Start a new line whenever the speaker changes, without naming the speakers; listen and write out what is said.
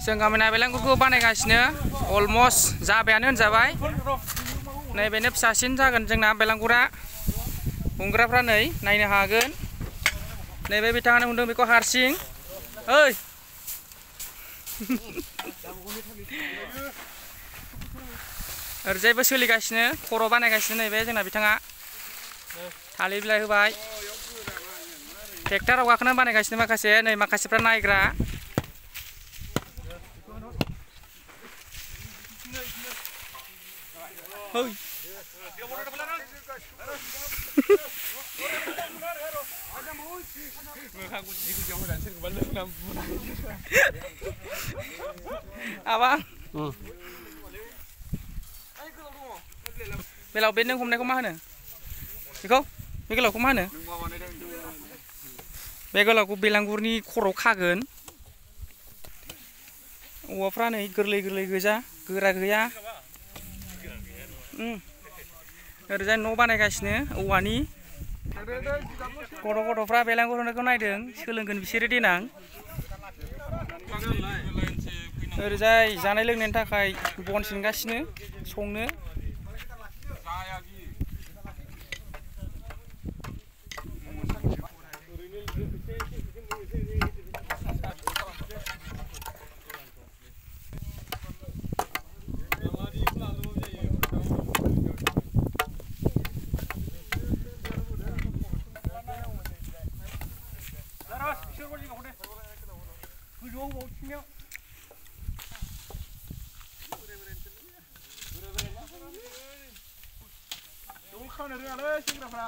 जों गामिना बेलांगुरखौ बानायगासिनो अलमस्ट जाबायानो होनजाबाय नैबेनो फिसासिन जागोन जोंना बेलांगुरा हमग्राफ्रा नै नायनो हागोन नैबे बिथाङानो हमदों बेखौ हारसिं ओइ ओरैजायबो सोलिगासिनो खर' बानायगासिनो नैबे जोंना बिथाङा थालिर बिलाइ होबाय ट्रेक्टराव गाखोना बानायगासिनो माखासे नै माखासेफ्रा नायग्रा abang बेलाव बे नों हमनायखौ मा होनो बेखौ बे गोलावखौ मा होनो बे गोलावखौ बेलांगुरनि खर'आव खागोन औवाफ्रा नै गोरलै गोरलै गोजा गोरा गैया ओरैजाय न' बानायगासिनो औवानि गथ'फ्रा बेलांगुर हमनायखौ नायदों सोलोंगोन बिसोरो देनां ओरैजाय जानाय लोंनायनि थाखाय बन सिनगासिनो संनो
खानो रोङालै सेंग्राफ्रा